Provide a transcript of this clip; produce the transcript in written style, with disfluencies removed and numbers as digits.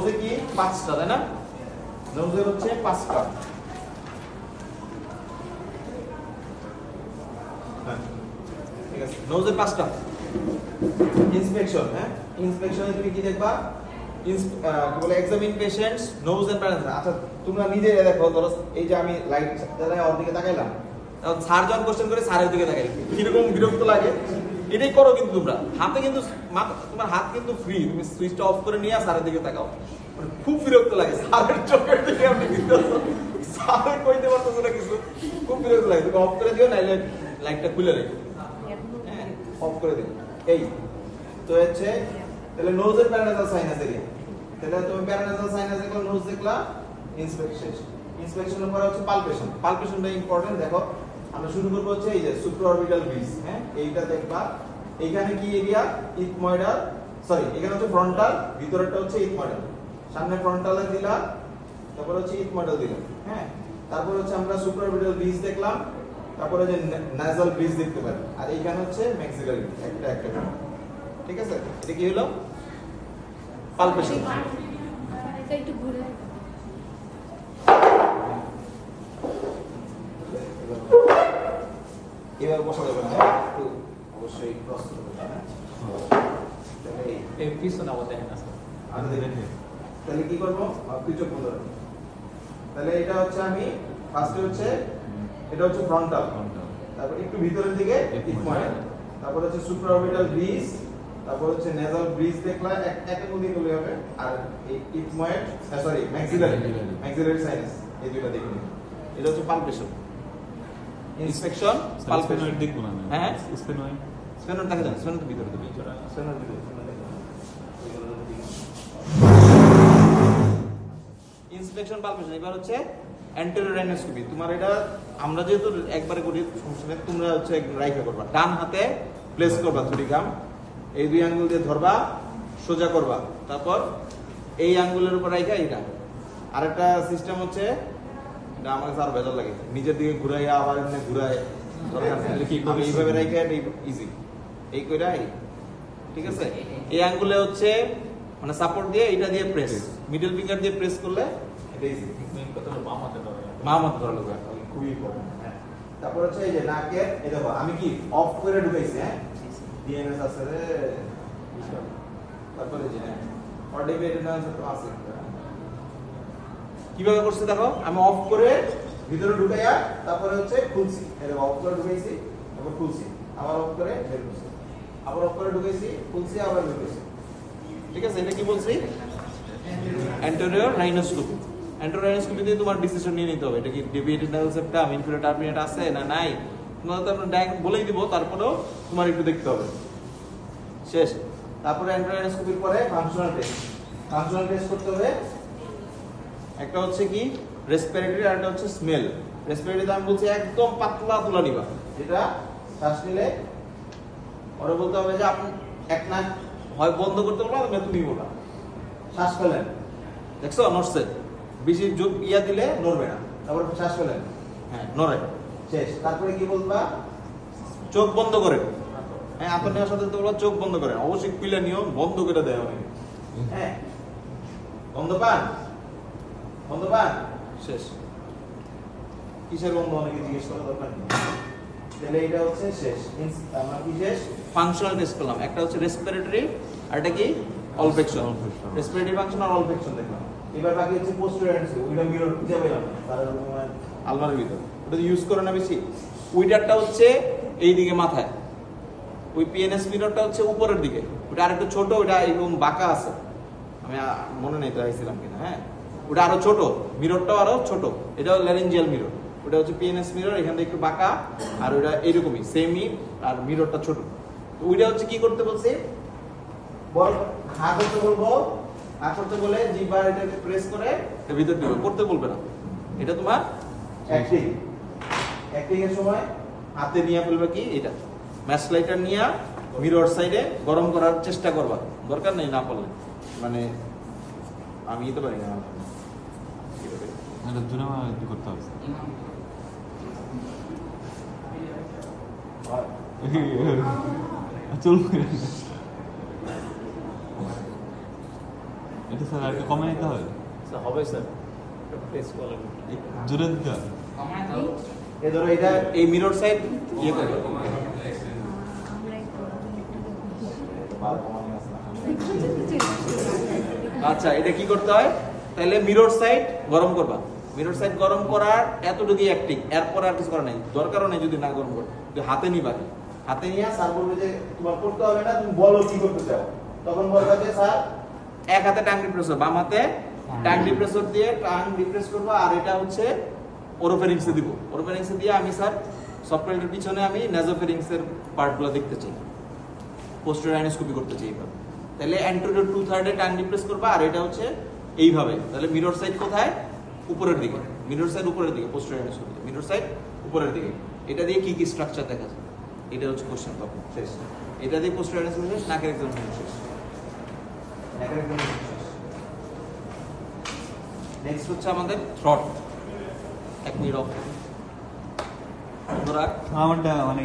নোজে কি 5টা, তাই না? নোজের হচ্ছে 5টা। হ্যাঁ ঠিক আছে, নোজের 5টা। ইন্সপেকশন, হ্যাঁ ইন্সপেকশনে তুমি কি দেখবা? কি বলে examine patients nose and parents. আচ্ছা তোমরা নিজে দেখো, ধরো এই যে আমি লাইট জ্বালায় ওর দিকে তাকাইলাম, এখন স্যার যখন কোশ্চেন করে স্যারের দিকে তাকাই, কিরকম বিরক্ত লাগে। এটাই করো কিন্তু তোমরা হাতে, কিন্তু তোমার হাত কিন্তু ফ্রি, তুমি সুইচটা অফ করে নিয়ে স্যারের দিকে তাকাও, মানে খুব বিরক্ত লাগে স্যারের চোখের দিকে আপনি কিন্তু স্যারের কইতে পারতেছো না কিছু, খুব বিরক্ত লাগে। তুমি অফ করে দিও, নাইলে লাইটটা খুলে রেখো, হ্যাঁ অফ করে দিও। এই তো হচ্ছে তাহলে নোজের প্যারানাসাল সাইনাস এরিয়া, তাহলে তুমি প্যারানাসাল সাইনাস দেখলা, নোজ দেখলা, ইন্সপেকশন। ইন্সপেকশনের পরে হচ্ছে পালপেশন। পালপেশনটা ইম্পর্টেন্ট। দেখো আমরা শুরু করব হচ্ছে এই যে সুপ্রাঅরবিটাল ব্রিজ, হ্যাঁ এইটা দেখবা। এইখানে কি এরিয়া? ইথময়েডাল, সরি এখানে হচ্ছে ফ্রন্টাল, ভিতরেরটা হচ্ছে ইথময়েডাল। সামনে ফ্রন্টালে দিলা, তারপর হচ্ছে ইথময়েডাল দিলা, হ্যাঁ তারপর হচ্ছে আমরা সুপ্রাঅরবিটাল ব্রিজ দেখলাম, তারপরে যে নাসাল ব্রিজ দেখতে পারি, আর এইখানে হচ্ছে ম্যাক্সিলারি, একটা একটা। ঠিক আছে, এটা কি হলো? পালপেশন। এটা একটু ঘুরে এবার বসা যাবে না, একটু অবশ্যই ক্রস করতে হবে। তাহলে এই পিছনে আবার দেখেন আছে। তাহলে কি করব? তুই চোখ বন্ধ রাখ। তাহলে এটা হচ্ছে আমি ফার্স্টে হচ্ছে এটা হচ্ছে ফ্রন্টাল, তারপর একটু ভিতরের দিকে ইথময়েডাল, তারপর হচ্ছে সুপ্রাঅরবিটাল ব্রিজ, তারপর হচ্ছে নেজাল ব্রিজ দেখলা, একটা মধ্যে বলে হবে। আর এই ইথময়েড, সরি ম্যাক্সিলারি সাইনাস, এই দুটো দেখুন। এটা হচ্ছে পালপেশন। ইন্সপেকশন, পালপেশন দেখবো না। হ্যাঁ স্পেনয় স্পেনার দেখা যায়, স্পেনার তো ভিতরে, তুমি স্পেনার ভিতরে। Inspection, palpation. এবার হচ্ছে অ্যান্টেরিয়র রাইনোস্কোপি। তোমার এটা আমরা যেহেতু একবারে করি, সমস্যা নেই, তোমরা হচ্ছে রাইখা করবা, ডান হাতে প্লেস করবা থুরিকাম, এই দুই আঙ্গুল দিয়ে ধরবা, সোজা করবা, তারপর এই আঙ্গুলের উপর রাইখা এইটা। আরেকটা সিস্টেম হচ্ছে, এটা আমার কাছে আরো ভেজাল লাগে, নিজের দিকে ঘুরাইয়া আবার এমনি ঘুরায়, দরকার নেই। আমি এইভাবে রাইখা ইজি, এই কইরা এই, ঠিক আছে। এই আঙ্গুলে হচ্ছে মানে সাপোর্ট দিয়ে, এটা দিয়ে প্রেস, মিডল ফিঙ্গার দিয়ে প্রেস করলে এটা ইজি। মেইন কথা হলো বাম হাতে ধরে। বাম হাতে ধরা লাগবে, খুবই ইম্পর্টেন্ট। হ্যাঁ তারপর হচ্ছে এই যে নাকের, এই দেখো আমি কি অফ করে ঢুকাইছি, হ্যাঁ ডিএনএস আছে রে, তারপরে যে অর্ডিনেটেড তো আছে। কিভাবে করছে দেখো, আমি অফ করে ভিতরে ঢুকাইয়া তারপরে হচ্ছে খুলছি, এই দেখো অফ করে ঢুকাইছি, তারপর খুলছি, আবার অফ করে বের করছি, আবার অফ করে ঢুকাইছি, খুলছি, আবার বের করছি। ঠিক আছে, এটা কি বলছি? অ্যান্টেরিয়র রাইনোস্কোপি। অ্যান্টেরিয়র রাইনোস্কোপি দিয়ে তোমার ডিসিশন নিয়ে নিতে হবে, এটা কি deviated nasal septum, inferior terminate আছে না নাই, তোমাদের তো আমরা ডাইরেক্ট বলেই দিব, তারপরেও তোমার একটু দেখতে হবে। শেষ। তারপরে অ্যান্টেরিয়র রাইনোস্কোপির পরে ফাংশনাল টেস্ট। ফাংশনাল টেস্ট করতে হবে, একটা হচ্ছে কি রেসপিরেটরি, আর একটা হচ্ছে স্মেল। রেসপিরেটরিতে আমি বলছি একদম পাতলা তুলা নিবা, যেটা শ্বাস নিলে ওরা বলতে হবে যে আপনি এক নাক হয় বন্ধ করতে বলবো, না তুমি বলবা। শ্বাস ফেলেন, দেখছো নড়ছে, বেশি যোগ ইয়া দিলে নড়বে না। তারপর শ্বাস ফেলেন, হ্যাঁ নড়ে, শেষ। তারপরে কি বলবা? চোখ বন্ধ করেন, হ্যাঁ আপনার নেওয়ার সাথে বলবা চোখ বন্ধ করেন, অবশ্যই খুলে নিও, বন্ধ করে দেয় অনেকে, হ্যাঁ বন্ধ পান, বন্ধ পান, শেষ। কিসের বন্ধ অনেকে জিজ্ঞেস করার দরকার নেই। তাহলে এটা হচ্ছে শেষ, আমরা কি শেষ? ফাংশনাল টেস্ট করলাম, একটা হচ্ছে রেসপিরেটরি, আর এটা কি অলফেকশন। রেসপিরেটরি ফাংশন আর অলফেকশন দেখলাম। এবার বাকি হচ্ছে পোস্টেরিয়র অ্যান্ড ওইটা মিরর খুঁজে পেলাম না, তার আলমারির ভিতর, ওটা ইউজ করে না বেশি। উইডারটা হচ্ছে এই দিকে মাথায়, ওই পিএনএস মিররটা হচ্ছে উপরের দিকে, ওটা আরেকটু ছোট, ওটা এরকম বাঁকা আছে, আমি মনে নেই তো আইছিলাম কিনা, হ্যাঁ ওটা আরো ছোট, মিররটাও আরো ছোট, এটাও ল্যারিঞ্জিয়াল মিরর। ওটা হচ্ছে পিএনএস মিরর, এখান থেকে একটু বাঁকা, আর ওটা এরকমই সেমই, আর মিররটা ছোট। ওইটা হচ্ছে কি করতে বলছি, বল হাত করতে বলবো, হাত করতে বলে জিহ্বা এটাকে প্রেস করে এর ভিতর দিবে, করতে বলবে না। এটা তোমার অ্যাক্টিং। অ্যাক্টিং এর সময় হাতে নিয়ে ফেলবে কি এটা ম্যাচ লাইটার নিয়ে মিরর সাইডে গরম করার চেষ্টা করবা, দরকার নেই না পারলে, মানে আমি তো পারি না, এটা জুনা করতে হবে। চল এটা স্যার আর কি কমে নিতে হবে স্যার হবে স্যার টেস্ট করা জোরে দিতে হবে এই ধরো এটা এই মিরর সাইড ইয়ে করে আচ্ছা এটা কি করতে হয় তাহলে মিরর সাইড গরম করবা মিরর সাইড গরম করার এতটুকুই অ্যাক্টিং এরপর আর কিছু করা নেই দরকারও নেই যদি না গরম করো তুই হাতে নিবা হাতে নিয়ে স্যার বলবে যে তোমার করতে হবে না তুমি বলো কি করতে চাও তখন বলবা যে স্যার এক হাতে টাং ডিপ্রেসর বাম হাতে টাং ডিপ্রেসর দিয়ে টাং ডিপ্রেস করবো আর এটা হচ্ছে ওরোফেরিংসে দিব ওরোফেরিংসে দিয়ে আমি স্যার সফটওয়্যারের পিছনে আমি নাজোফেরিংসের পার্টগুলো দেখতে চাই পোস্টার অ্যানোস্কোপি করতে চাই এইভাবে তাহলে অ্যান্টেরিয়র 2/3 টাং ডিপ্রেস করবা আর এটা হচ্ছে এইভাবে তাহলে মিরর সাইড কোথায় উপরের দিকে মিরর সাইড উপরের দিকে পোস্টার অ্যানোস্কোপি মিরর সাইড উপরের দিকে এটা দিয়ে কি কি স্ট্রাকচার দেখা যায় এটা হচ্ছে কোশ্চেন তখন শেষ এটা দিয়ে পোস্টার অ্যানোস্কোপি শেষ নাকের এক্সামিনেশন শেষ নাকের এক্সামিনেশন শেষ নেক্সট হচ্ছে আমাদের থ্রট 1 মিনিট অফ ধরা আমারটা মানে